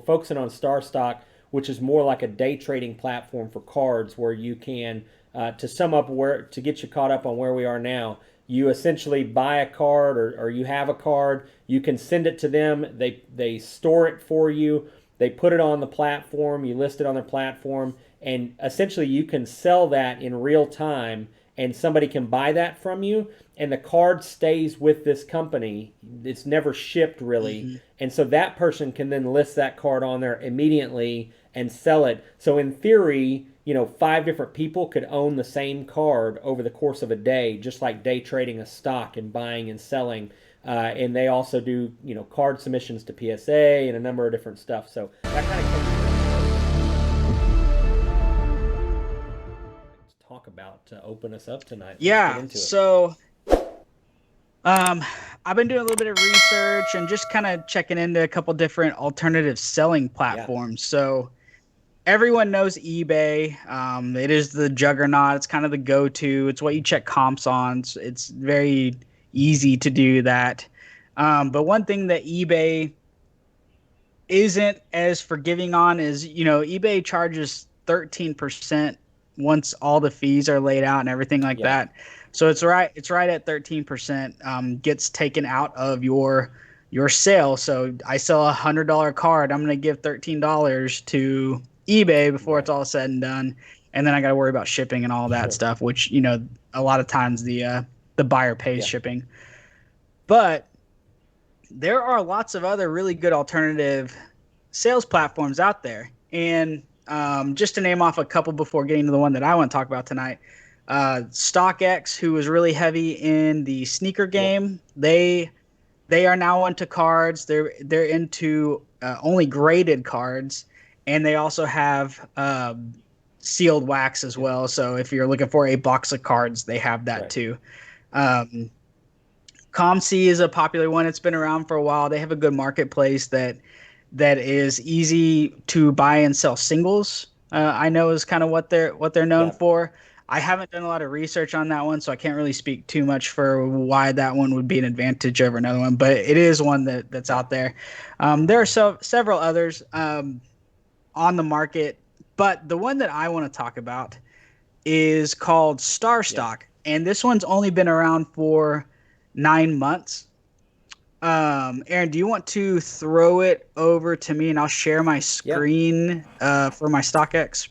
focusing on Star Stock, which is more like a day trading platform for cards, where you can, to sum up, where to get you caught up on where we are now. You essentially buy a card, or you have a card. You can send it to them. They store it for you. They put it on the platform. You list it on their platform, and essentially you can sell that in real time, and somebody can buy that from you, and the card stays with this company. It's never shipped really. Hmm. And so that person can then list that card on there immediately and sell it. So in theory, five different people could own the same card over the course of a day, just like day trading a stock and buying and selling. And they also do, card submissions to PSA and a number of different stuff. So that kind of talk about to open us up tonight. Let's get Yeah. into it. So Um, I've been doing a little bit of research and just kind of checking into a couple different alternative selling Yeah. platforms. So everyone knows eBay. It is the juggernaut. It's kind of the go-to. It's what you check comps on. It's very easy to do that. But one thing that eBay isn't as forgiving on is, eBay charges 13% once all the fees are laid out and everything like Yeah. that. So it's right at 13%, gets taken out of your sale. So I sell $100 card, I'm gonna give $13 to eBay before it's Right. all said and done. And then I got to worry about shipping and all that Sure. stuff, which, a lot of times the buyer pays Yeah. shipping. But there are lots of other really good alternative sales platforms out there. And just to name off a couple before getting to the one that I want to talk about tonight, StockX, who was really heavy in the sneaker Yep. game, they are now into cards. They're into only graded cards, and they also have sealed wax as Yep. well. So if you're looking for a box of cards, they have that Right. too. Um, ComC is a popular one. It's been around for a while. They have a good marketplace that is easy to buy and sell singles. I know is kind of what they're known Yeah. for. I haven't done a lot of research on that one, so I can't really speak too much for why that one would be an advantage over another one. But it is one that's Yeah. out there. There are several others on the market, but the one that I want to talk about is called Yeah. StarStock, and this one's only been around for 9 months. Aaron, do you want to throw it over to me and I'll share my Yeah. screen for my StockX?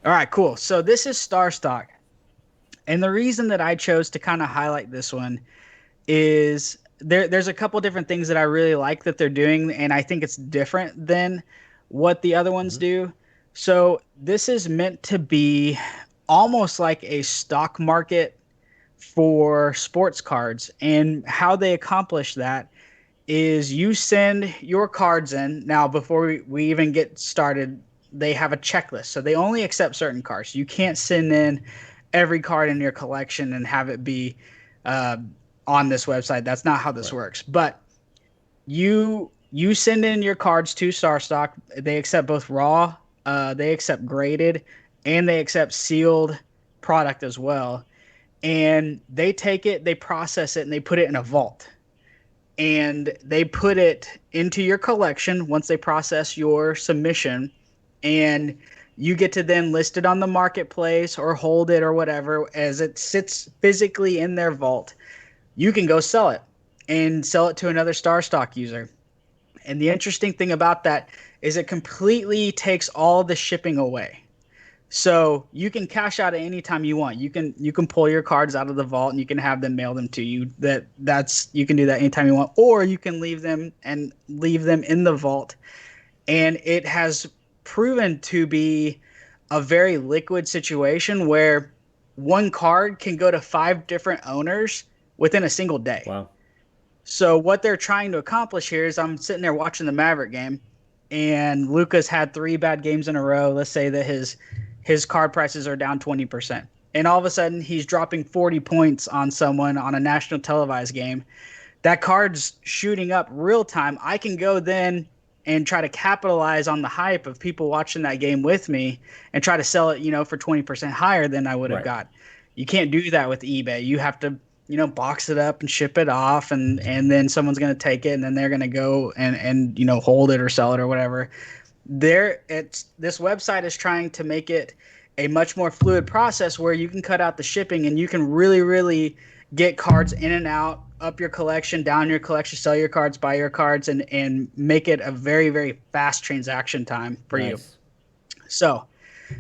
All right, cool. So this is StarStock. And the reason that I chose to kind of highlight this one is there's a couple different things that I really like that they're doing, and I think it's different than what the other ones Mm-hmm. do. So this is meant to be almost like a stock market for sports cards. And how they accomplish that is you send your cards in. Now, before we even get started, they have a checklist. So they only accept certain cards. You can't send in every card in your collection and have it be uh, on this website. That's not how this Right. works. But you send in your cards to StarStock. They accept both raw, they accept graded, and they accept sealed product as well. And they take it, they process it, and they put it in a vault, and they put it into your collection once they process your submission, and you get to then list it on the marketplace or hold it or whatever as it sits physically in their vault. You can go sell it and sell it to another Star Stock user. And the interesting thing about that is it completely takes all the shipping away. So you can cash out at any time you want. You can pull your cards out of the vault and you can have them mail them to you. That's you can do that anytime you want, or you can leave them in the vault. And it has proven to be a very liquid situation where one card can go to five different owners within a single day. Wow. So what they're trying to accomplish here is I'm sitting there watching the Maverick game, and Luca's had three bad games in a row. Let's say that his card prices are down 20%. And all of a sudden he's dropping 40 points on someone on a national televised game. That card's shooting up real time. I can go then and try to capitalize on the hype of people watching that game with me and try to sell it, for 20% higher than I would have Right. got. You can't do that with eBay. You have to box it up and ship it off, and then someone's going to take it, and then they're going to go and hold it or sell it or whatever. This website is trying to make it a much more fluid process where you can cut out the shipping and you can really, really get cards in and out, up your collection, down your collection, sell your cards, buy your cards, and make it a very, very fast transaction time for you. So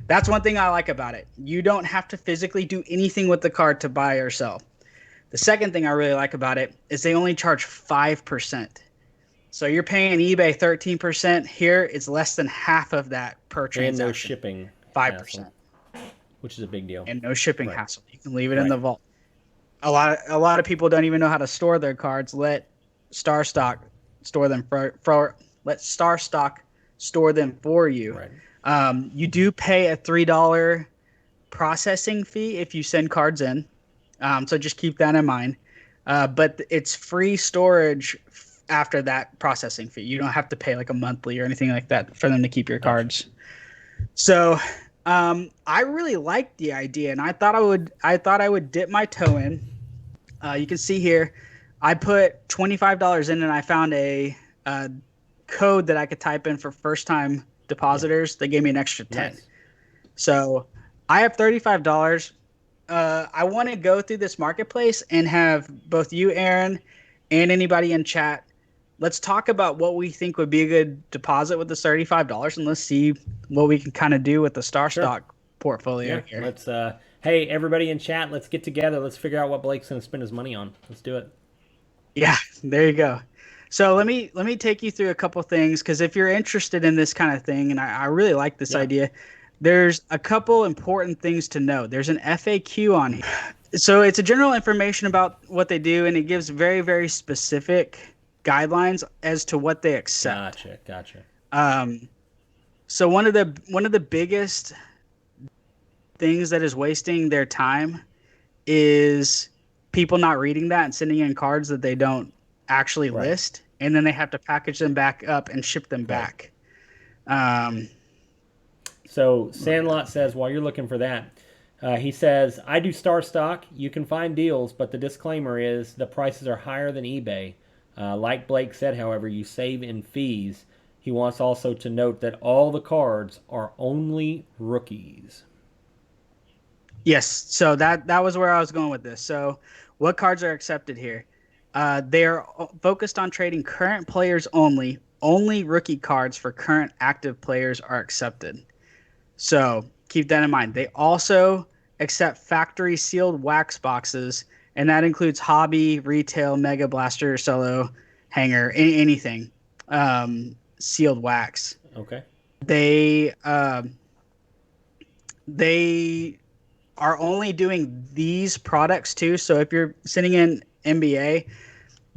that's one thing I like about it. You don't have to physically do anything with the card to buy or sell. The second thing I really like about it is they only charge 5%. So you're paying eBay 13%. Here, it's less than half of that per transaction. And no shipping 5%. Hassle, which is a big deal. And no shipping hassle. You can leave it in the vault. A lot of people don't even know how to store their cards. Let StarStock store them let StarStock store them for you. Right. You do pay a $3 processing fee if you send cards in. So just keep that in mind. But it's free storage after that processing fee. You don't have to pay like a monthly or anything like that for them to keep your cards. So I really liked the idea, and I thought I would dip my toe in. You can see here, I put $25 in, and I found a code that I could type in for first-time depositors. They gave me an extra 10. Nice. So I have $35. I want to go through this marketplace and have both you, Aaron, and anybody in chat. Let's talk about what we think would be a good deposit with the $35, and let's see what we can kind of do with the StarStock portfolio here. Let's hey, everybody in chat, let's get together. Let's figure out what Blake's going to spend his money on. Let's do it. Yeah, there you go. So let me take you through a couple things, because if you're interested in this kind of thing, and I really like this idea, there's a couple important things to know. There's an FAQ on here. So it's a general information about what they do, and it gives very, very specific guidelines as to what they accept. Gotcha. So one of the biggest things that is wasting their time is people not reading that and sending in cards that they don't actually list, and then they have to package them back up and ship them back. So Sandlot says, while you're looking for that, he says, I do StarStock. You can find deals, but the disclaimer is the prices are higher than eBay. Like Blake said, however, you save in fees. He wants also to note that all the cards are only rookies. Yes, so that was where I was going with this. So what cards are accepted here? They are focused on trading current players only. Only rookie cards for current active players are accepted. So keep that in mind. They also accept factory sealed wax boxes, and that includes hobby, retail, Mega Blaster, Solo, Hanger, anything sealed wax. Okay. They are only doing these products too. So if you're sending in NBA,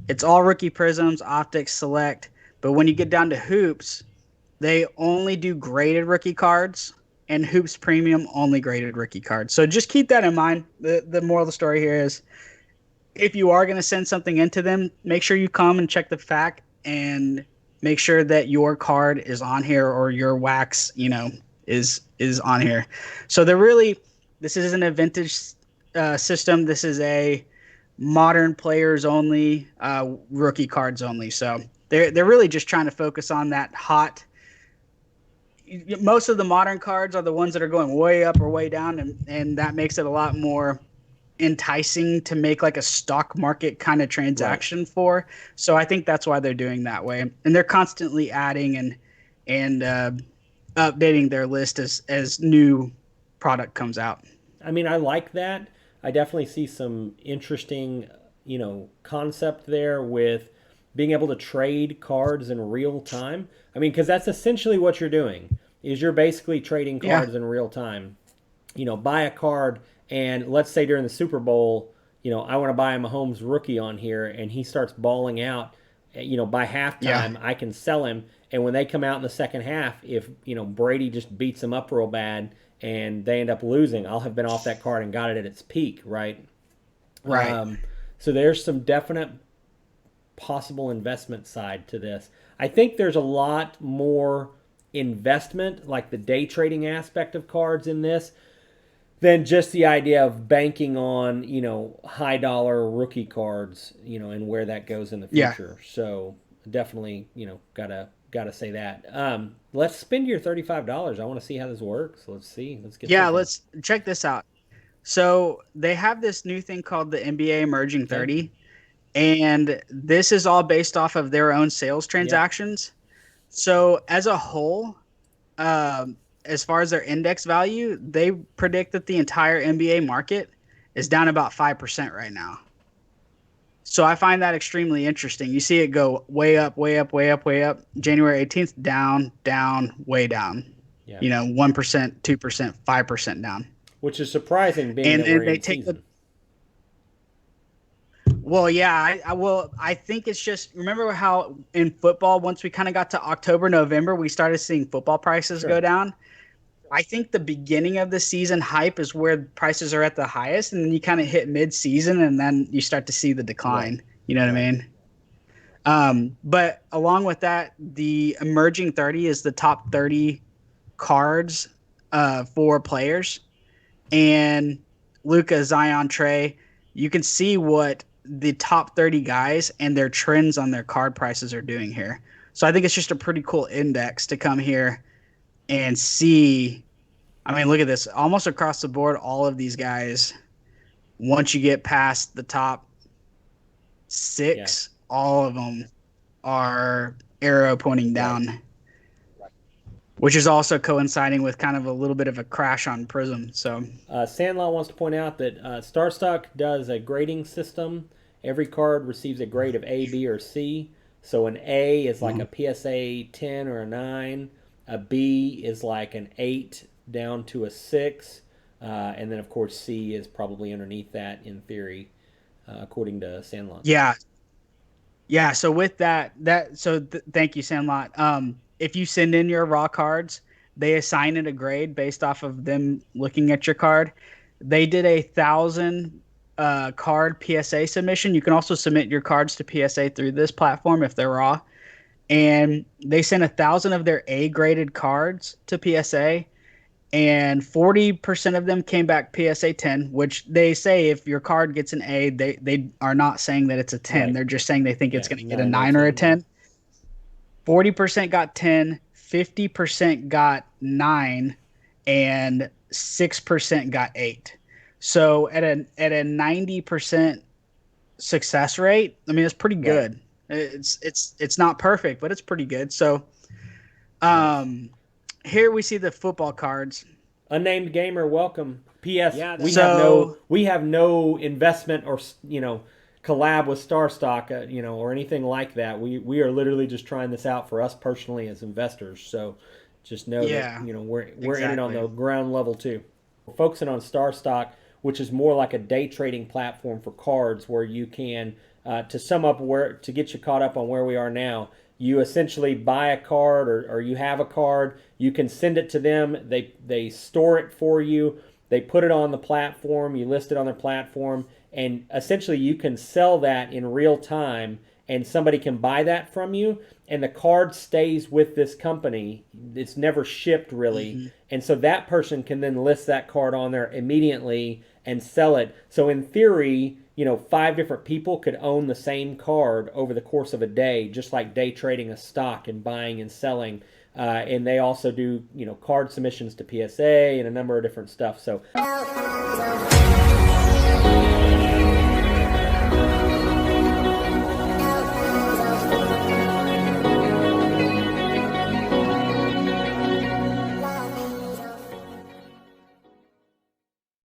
it's all rookie prisms, optics, select. But when you get down to hoops, they only do graded rookie cards, and hoops premium only graded rookie cards. So just keep that in mind. The moral of the story here is, if you are going to send something into them, make sure you come and check the FAQ and make sure that your card is on here, or your wax, is on here. So this isn't a vintage system. This is a modern players only, rookie cards only. So they're really just trying to focus on that hot. Most of the modern cards are the ones that are going way up or way down, and that makes it a lot more enticing to make like a stock market kind of transaction for. So I think that's why they're doing that way, and they're constantly adding and updating their list as new product comes out. I mean, I like that. I definitely see some interesting, concept there with being able to trade cards in real time. I mean, because that's essentially what you're doing, is you're basically trading cards in real time. Buy a card, and let's say during the Super Bowl, I want to buy a Mahomes rookie on here, and he starts balling out. By halftime, I can sell him, and when they come out in the second half, if Brady just beats them up real bad and they end up losing, I'll have been off that card and got it at its peak, right? So there's some definite possible investment side to this. I think there's a lot more investment, like the day trading aspect of cards in this. than just the idea of banking on, high dollar rookie cards, and where that goes in the Yeah. future. So definitely, gotta say that. Let's spend your $35. I want to see how this works. Let's see. Let's get Yeah, something. let's check this out. So they have this new thing called the NBA Emerging Okay. 30, and this is all based off of their own sales Yep. transactions. So as a whole, as far as their index value, they predict that the entire NBA market is down about 5% right now. So I find that extremely interesting. You see it go way up, way up, way up, way up. January 18th, down, down, way down. Yeah. 1%, 2%, 5% down. Which is surprising, being And that we're and they in take the season. well, yeah, I think it's just remember how in football, once we kind of got to October, November, we started seeing football prices go Sure. down. I think the beginning of the season hype is where prices are at the highest, and then you kind of hit mid-season, and then you start to see the Right. decline. You know what Right. I mean? But along with that, the emerging 30 is the top 30 cards for players, and Luca, Zion, Trey. You can see what the top 30 guys and their trends on their card prices are doing here. So I think it's just a pretty cool index to come here and see. I mean, look at this. Almost across the board, all of these guys, once you get past the top Yeah. six, all of them are arrow pointing Right. down, which is also coinciding with kind of a little bit of a crash on Prism. So, Sandlot wants to point out that StarStock does a grading system. Every card receives a grade of A, B, or C. So an A is like a PSA 10 or a 9. A B is like an 8 down to a 6. And then, of course, C is probably underneath that in theory, according to Sandlot. yeah. Yeah, so with thank you, Sandlot. If you send in your raw cards, they assign it a grade based off of them looking at your card. They did 1,000 card PSA submission. You can also submit your cards to PSA through this platform if they're raw. And they sent 1,000 of their A graded cards to PSA, and 40% of them came back PSA 10, which they say if your card gets an A, they are not saying that it's a 10. Right. They're just saying they think it's Yeah. going to get a 9 or 9 or a 10. Yeah. 10. 40% got 10, 50% got 9, and 6% got 8. So at a 90% success rate, I mean it's pretty Right. good. It's not perfect, but it's pretty good. So Nice. um here we see the football cards. Unnamed gamer, welcome. P.S. Yeah, We that's have no So we have no investment or collab with StarStock, or anything like that. We are literally just trying this out for us personally as investors. So just know that yeah, we're in it on exactly. the ground level too. We're focusing on StarStock, which is more like a day trading platform for cards, where you can to sum up where to get you caught up on where we are now. You essentially buy a card, or you have a card. You can send it to them. They store it for you. They put it on the platform. You list it on their platform, and essentially you can sell that in real time, and somebody can buy that from you, and the card stays with this company. It's never shipped really, Hmm. and so that person can then list that card on there immediately and sell it. So in theory, 5 different people could own the same card over the course of a day, just like day trading a stock and buying and selling. And they also do, card submissions to PSA and a number of different stuff. So